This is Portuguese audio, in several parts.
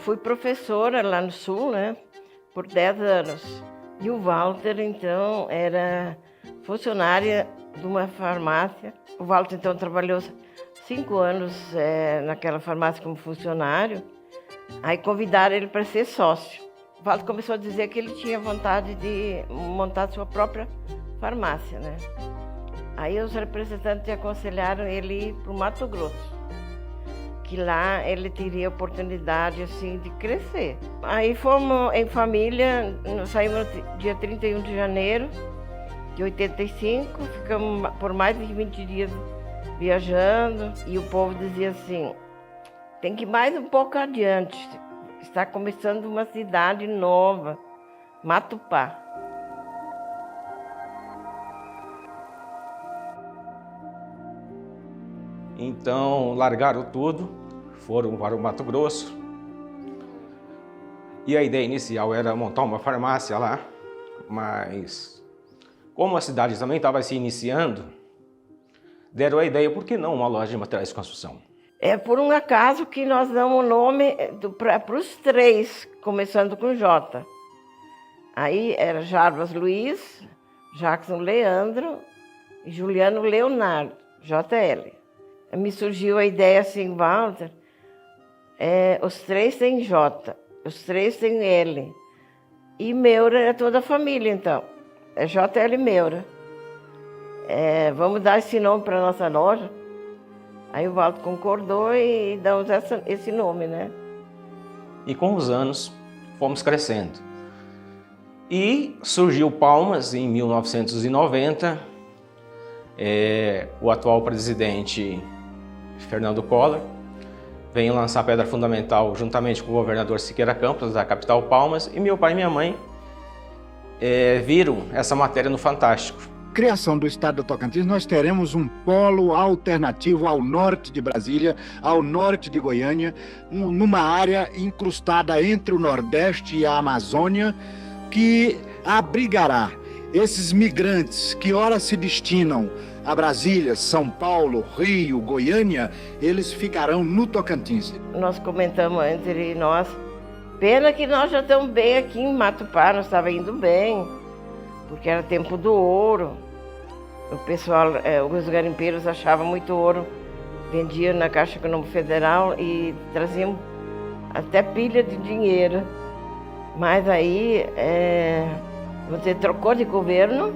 fui professora lá no Sul, né, por 10 anos. E o Walter, então, era funcionária de uma farmácia. O Walter, então, trabalhou 5 anos naquela farmácia como funcionário. Aí convidaram ele para ser sócio. O Walter começou a dizer que ele tinha vontade de montar sua própria farmácia, né? Aí os representantes aconselharam ele ir para o Mato Grosso, que lá ele teria oportunidade assim de crescer. Aí fomos em família, saímos no dia 31 de janeiro de 85, ficamos por mais de 20 dias viajando e o povo dizia assim, tem que ir mais um pouco adiante, está começando uma cidade nova, Matupá. Então, largaram tudo, foram para o Mato Grosso. E a ideia inicial era montar uma farmácia lá, mas como a cidade também estava se iniciando, deram a ideia, por que não uma loja de materiais de construção? É por um acaso que nós damos o nome para os 3, começando com J. Aí era Jarbas Luiz, Jackson Leandro e Juliano Leonardo, JL. Me surgiu a ideia assim, Walter, os 3 têm J, os 3 têm L. E Meura é toda a família, então. É JL Meura. Vamos dar esse nome para a nossa loja? Aí o Walter concordou e damos esse nome, né? E com os anos, fomos crescendo. E surgiu Palmas em 1990. O atual presidente Fernando Collor veio lançar a pedra fundamental juntamente com o governador Siqueira Campos, da capital Palmas, e meu pai e minha mãe viram essa matéria no Fantástico. Criação do estado do Tocantins, nós teremos um polo alternativo ao norte de Brasília, ao norte de Goiânia, numa área incrustada entre o Nordeste e a Amazônia, que abrigará esses migrantes que ora se destinam a Brasília, São Paulo, Rio, Goiânia, eles ficarão no Tocantins. Nós comentamos entre nós, pena que nós já estamos bem aqui em Matupá, nós estávamos indo bem, porque era tempo do ouro. O pessoal, os garimpeiros achavam muito ouro, vendiam na Caixa Econômica Federal e traziam até pilha de dinheiro. Mas aí você trocou de governo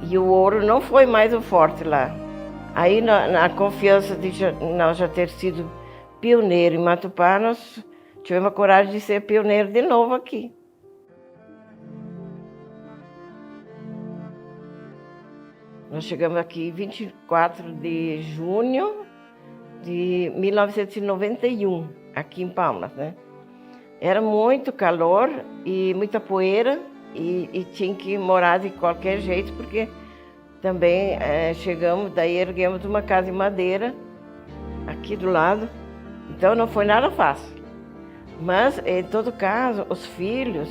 e o ouro não foi mais o forte lá. Aí na confiança de nós já ter sido pioneiro em Matupá, nós tivemos a coragem de ser pioneiro de novo aqui. Nós chegamos aqui 24 de junho de 1991, aqui em Palmas, né? Era muito calor e muita poeira e tinha que morar de qualquer jeito, porque também chegamos, daí erguemos uma casa de madeira aqui do lado, então não foi nada fácil. Mas, em todo caso, os filhos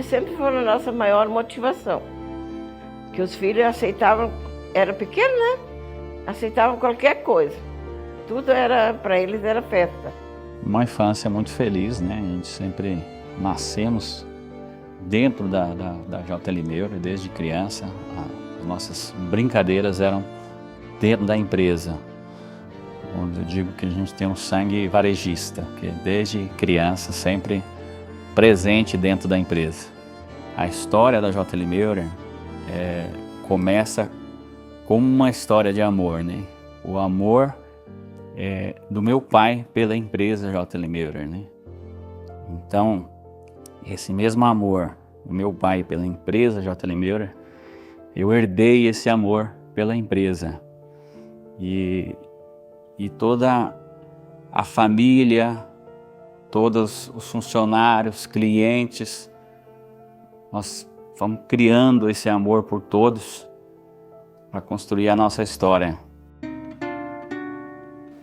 sempre foram a nossa maior motivação. Que os filhos aceitavam, era pequeno, né? Aceitavam qualquer coisa. Tudo era, para eles era festa. Uma infância muito feliz, né? A gente sempre nascemos dentro da JL Meura, desde criança. As nossas brincadeiras eram dentro da empresa, onde eu digo que a gente tem um sangue varejista, que desde criança sempre presente dentro da empresa. A história da JL Meura começa como uma história de amor, né? O amor do meu pai pela empresa JL Meura, né? Então, esse mesmo amor do meu pai pela empresa JL Meura, eu herdei esse amor pela empresa. E toda a família, todos os funcionários, clientes, nós vamos criando esse amor por todos para construir a nossa história.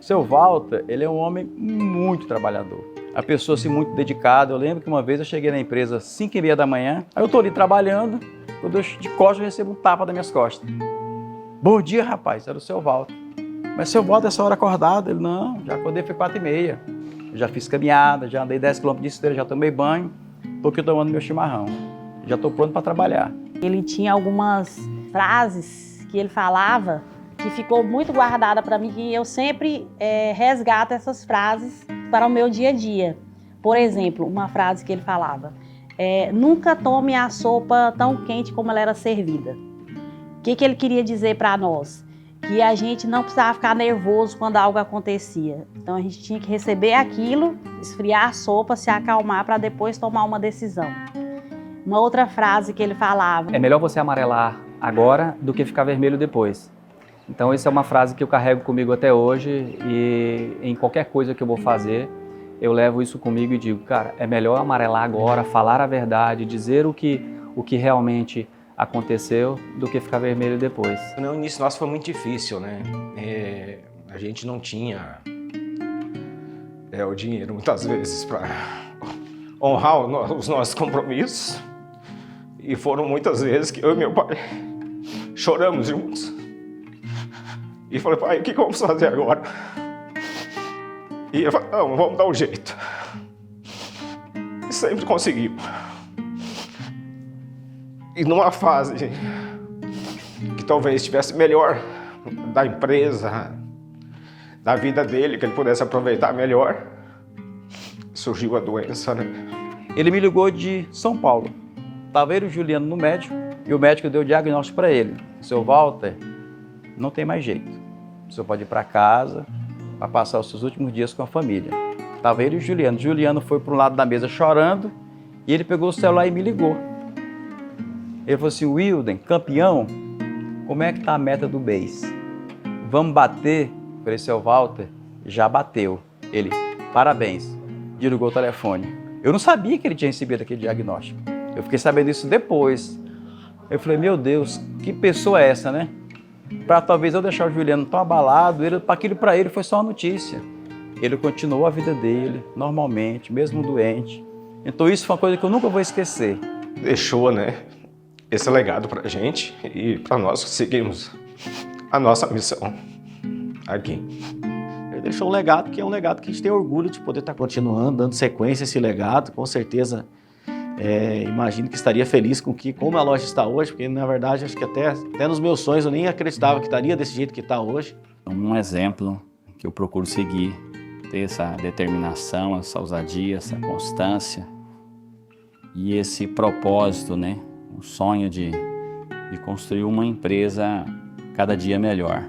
Seu Walter, ele é um homem muito trabalhador. A pessoa assim, muito dedicada. Eu lembro que uma vez eu cheguei na empresa às 5h30 da manhã, aí eu estou ali trabalhando, quando eu de costas eu recebo um tapa das minhas costas. Bom dia, rapaz, era o seu Walter. Mas seu Walter, essa hora acordado? Ele, não, já acordei, foi 4h30. já fiz caminhada, já andei 10 km de esteira, já tomei banho, estou aqui tomando meu chimarrão. Já estou pronto para trabalhar. Ele tinha algumas frases que ele falava que ficou muito guardada para mim, e eu sempre resgato essas frases para o meu dia a dia. Por exemplo, uma frase que ele falava: nunca tome a sopa tão quente como ela era servida. O que ele queria dizer para nós? Que a gente não precisava ficar nervoso quando algo acontecia. Então a gente tinha que receber aquilo, esfriar a sopa, se acalmar para depois tomar uma decisão. Uma outra frase que ele falava: é melhor você amarelar agora do que ficar vermelho depois. Então essa é uma frase que eu carrego comigo até hoje, e em qualquer coisa que eu vou fazer, eu levo isso comigo e digo, cara, é melhor amarelar agora, falar a verdade, dizer o que realmente aconteceu, do que ficar vermelho depois. No início nosso foi muito difícil, né? A gente não tinha o dinheiro muitas vezes para honrar os nossos compromissos, e foram muitas vezes que eu e meu pai choramos juntos e falei, pai, o que vamos fazer agora? E ele falou, não, vamos dar um jeito. E sempre conseguimos. E numa fase que talvez estivesse melhor da empresa, da vida dele, que ele pudesse aproveitar melhor, surgiu a doença, né? Ele me ligou de São Paulo. Estava ele e o Juliano no médico, e o médico deu o diagnóstico para ele. Seu Walter, não tem mais jeito. O senhor pode ir para casa para passar os seus últimos dias com a família. Estava ele e o Juliano. O Juliano foi para um lado da mesa chorando, e ele pegou o celular e me ligou. Ele falou assim, Wilden, campeão, como é que tá a meta do mês? Vamos bater? Eu falei, seu Walter, já bateu. Ele, parabéns. Desligou o telefone. Eu não sabia que ele tinha recebido aquele diagnóstico. Eu fiquei sabendo isso depois. Eu falei, meu Deus, que pessoa é essa, né? Para talvez eu deixar o Juliano tão abalado, aquilo para ele foi só uma notícia. Ele continuou a vida dele, normalmente, mesmo doente. Então isso foi uma coisa que eu nunca vou esquecer. Deixou, né, esse legado para a gente e para nós seguimos a nossa missão aqui. Ele deixou um legado que é um legado que a gente tem orgulho de poder estar continuando, dando sequência a esse legado. Com certeza, imagino que estaria feliz com como a loja está hoje, porque na verdade acho que até nos meus sonhos eu nem acreditava que estaria desse jeito que está hoje. Um exemplo que eu procuro seguir, ter essa determinação, essa ousadia, essa constância e esse propósito, né? O sonho de construir uma empresa cada dia melhor.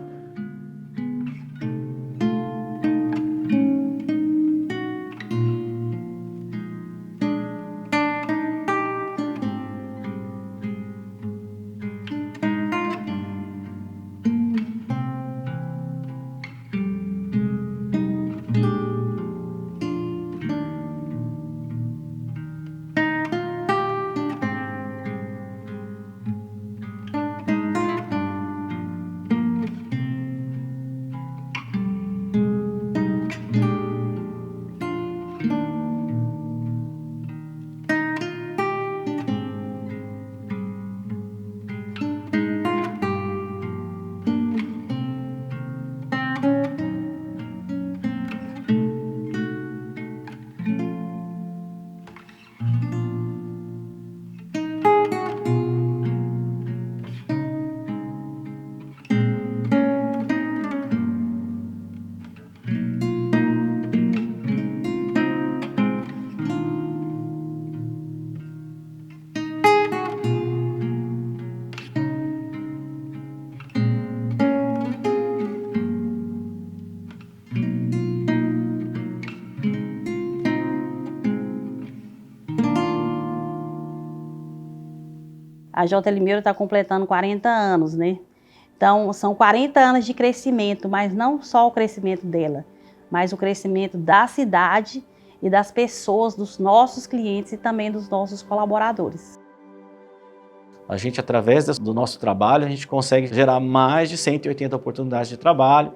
A J. Limeiro está completando 40 anos, né? Então, são 40 anos de crescimento, mas não só o crescimento dela, mas o crescimento da cidade e das pessoas, dos nossos clientes e também dos nossos colaboradores. A gente, através do nosso trabalho, a gente consegue gerar mais de 180 oportunidades de trabalho,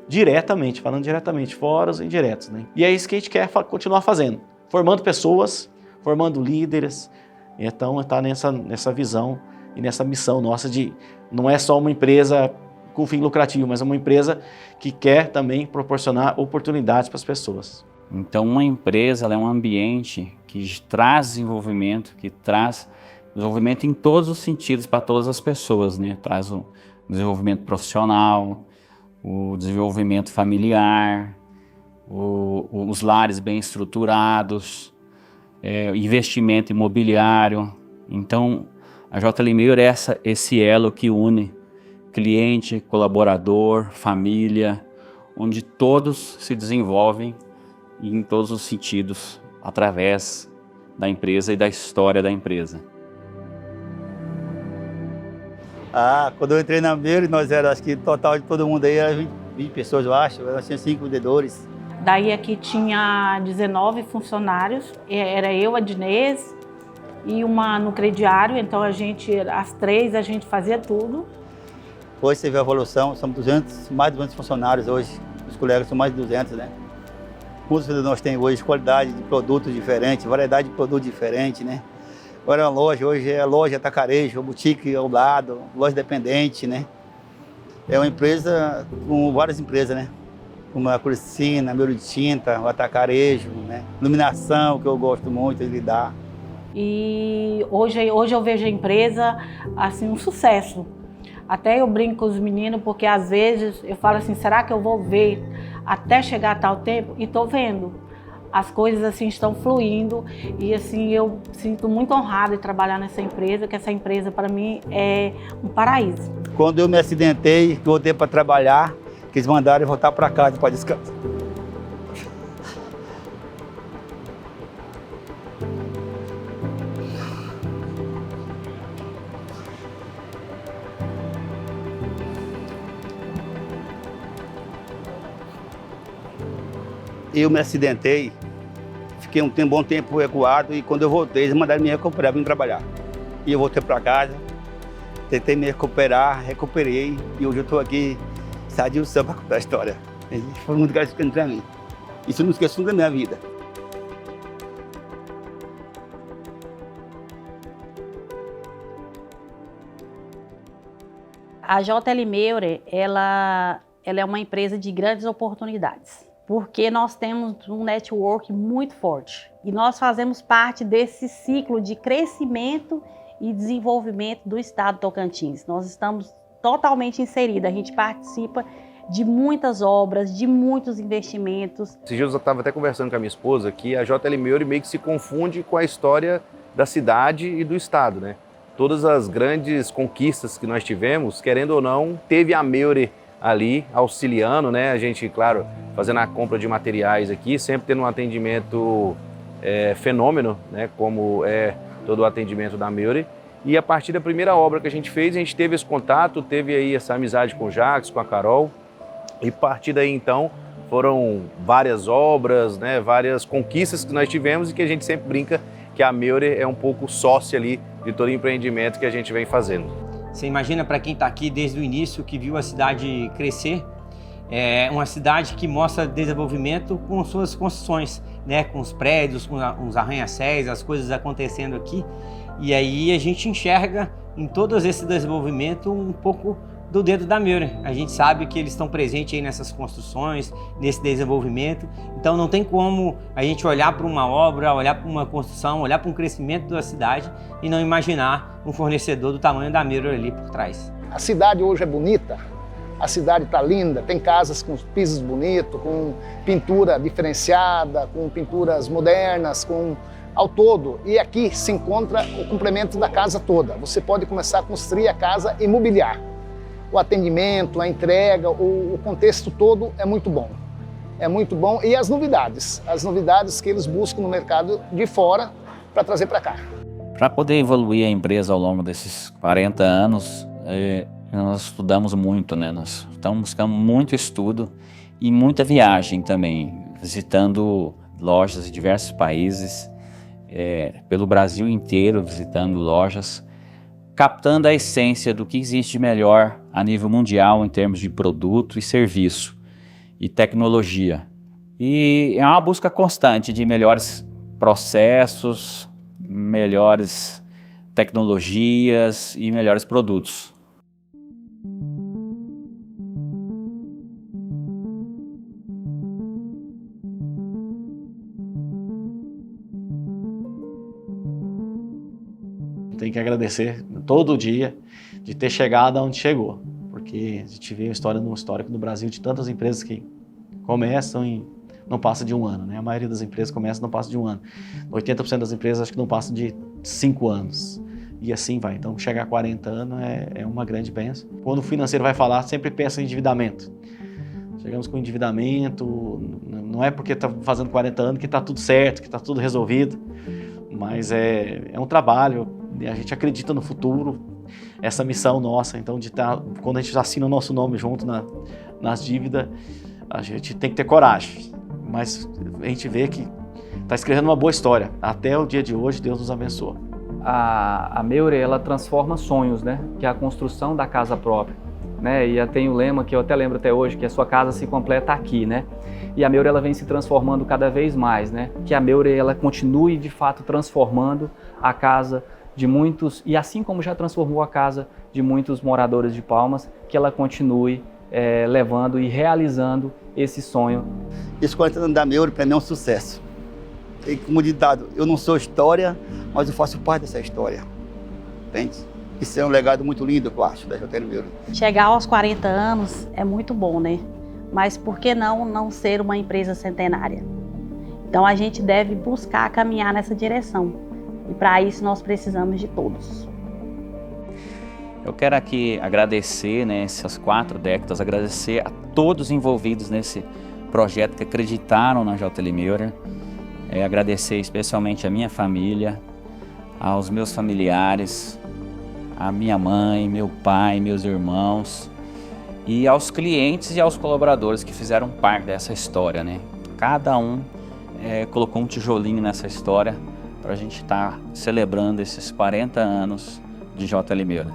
diretamente, falando diretamente, fora os indiretos, né? E é isso que a gente quer continuar fazendo, formando pessoas, formando líderes. Então, está nessa visão e nessa missão nossa de não é só uma empresa com fim lucrativo, mas é uma empresa que quer também proporcionar oportunidades para as pessoas. Então, uma empresa ela é um ambiente que traz desenvolvimento, que traz desenvolvimento em todos os sentidos para todas as pessoas, né? Traz o desenvolvimento profissional, o desenvolvimento familiar, os lares bem estruturados, investimento imobiliário. Então, a J. Limeira é esse elo que une cliente, colaborador, família, onde todos se desenvolvem em todos os sentidos através da empresa e da história da empresa. Quando eu entrei na Meire, nós era, acho que total de todo mundo aí era 20 pessoas, eu acho. Nós tínhamos 5 vendedores. Daí aqui tinha 19 funcionários, era eu, a Dinês e uma no crediário, então as 3 a gente fazia tudo. Hoje você vê a evolução, somos mais de 200 funcionários hoje, os colegas são mais de 200, né? Quantos nós temos hoje, qualidade de produtos diferentes, variedade de produtos diferentes, né? Agora é uma loja, hoje é loja atacarejo, boutique ao lado, loja dependente, né? É uma empresa com várias empresas, né? Como a Cursina, Meiro de Tinta, o atacarejo, né? Iluminação, que eu gosto muito de lidar. E hoje eu vejo a empresa assim um sucesso. Até eu brinco com os meninos, porque às vezes eu falo assim, será que eu vou ver até chegar a tal tempo? E tô vendo. As coisas assim estão fluindo e assim eu sinto muito honrada de trabalhar nessa empresa, que essa empresa para mim é um paraíso. Quando eu me acidentei, voltei para trabalhar, que eles mandaram eu voltar para casa para descansar. Eu me acidentei, fiquei um bom tempo recuado e quando eu voltei, eles mandaram me recuperar, vim trabalhar. E eu voltei para casa, tentei me recuperar, recuperei e hoje eu estou aqui sadio samba para contar a história. Foi muito gratificante para mim. Isso eu não esqueço da minha vida. A J. Limeira, ela é uma empresa de grandes oportunidades. Porque nós temos um network muito forte e nós fazemos parte desse ciclo de crescimento e desenvolvimento do estado de Tocantins. Nós estamos totalmente inseridos, a gente participa de muitas obras, de muitos investimentos. Esses dias eu estava até conversando com a minha esposa que a J. Limeira meio que se confunde com a história da cidade e do estado, né? Todas as grandes conquistas que nós tivemos, querendo ou não, teve a Meure ali auxiliando, né? A gente, claro, fazendo a compra de materiais aqui, sempre tendo um atendimento fenômeno, né? Como é todo o atendimento da Meure. E a partir da primeira obra que a gente fez, a gente teve esse contato, teve aí essa amizade com o Jacques, com a Carol. E a partir daí, então, foram várias obras, né? Várias conquistas que nós tivemos e que a gente sempre brinca que a Meure é um pouco sócia ali de todo o empreendimento que a gente vem fazendo. Você imagina para quem está aqui desde o início, que viu a cidade crescer, é uma cidade que mostra desenvolvimento com suas construções, né? Com os prédios, com os arranha-céus, as coisas acontecendo aqui. E aí a gente enxerga em todo esse desenvolvimento um pouco do dedo da Meure. A gente sabe que eles estão presentes aí nessas construções, nesse desenvolvimento. Então não tem como a gente olhar para uma obra, olhar para uma construção, olhar para um crescimento da cidade e não imaginar um fornecedor do tamanho da Meure ali por trás. A cidade hoje é bonita, a cidade está linda, tem casas com pisos bonitos, com pintura diferenciada, com pinturas modernas, ao todo. E aqui se encontra o complemento da casa toda. Você pode começar a construir a casa e mobiliar. O atendimento, a entrega, o contexto todo é muito bom. É muito bom. E as novidades que eles buscam no mercado de fora para trazer para cá. Para poder evoluir a empresa ao longo desses 40 anos, nós estudamos muito, né? Nós estamos buscando muito estudo e muita viagem também, visitando lojas em diversos países, pelo Brasil inteiro, visitando lojas, captando a essência do que existe de melhor a nível mundial em termos de produto e serviço e tecnologia. E é uma busca constante de melhores processos, melhores tecnologias e melhores produtos. tem que agradecer todo dia de ter chegado aonde chegou, porque a gente vê no histórico do Brasil de tantas empresas que começam e não passa de um ano, né? A maioria das empresas começa e não passa de um ano. 80% das empresas acho que não passa de 5 anos. E assim vai. Então, chegar a 40 anos é uma grande bênção. Quando o financeiro vai falar, sempre pensa em endividamento. Chegamos com endividamento, não é porque está fazendo 40 anos que está tudo certo, que está tudo resolvido, mas é um trabalho, a gente acredita no futuro, essa missão nossa, então quando a gente assina o nosso nome junto nas dívidas, a gente tem que ter coragem, mas a gente vê que está escrevendo uma boa história. Até o dia de hoje, Deus nos abençoa. A Meure, ela transforma sonhos, né? Que é a construção da casa própria, né? E tem o lema que eu até lembro até hoje, que a sua casa se completa aqui, né? E a Meure, ela vem se transformando cada vez mais, né? Que a Meure, ela continue de fato transformando a casa de muitos, e assim como já transformou a casa de muitos moradores de Palmas, que ela continue levando e realizando esse sonho. Esse 40 anos da Meure para mim é um sucesso. E como ditado, eu não sou história, mas eu faço parte dessa história. Entende? Isso é um legado muito lindo, eu acho, da JL Meure. Chegar aos 40 anos é muito bom, né? Mas por que não ser uma empresa centenária? Então a gente deve buscar caminhar nessa direção. E para isso nós precisamos de todos. Eu quero aqui agradecer, né, essas 4 décadas, agradecer a todos envolvidos nesse projeto que acreditaram na JL Meure. Agradecer especialmente a minha família, aos meus familiares, a minha mãe, meu pai, meus irmãos e aos clientes e aos colaboradores que fizeram parte dessa história, né? Cada um colocou um tijolinho nessa história para a gente estar celebrando esses 40 anos de JL Meure.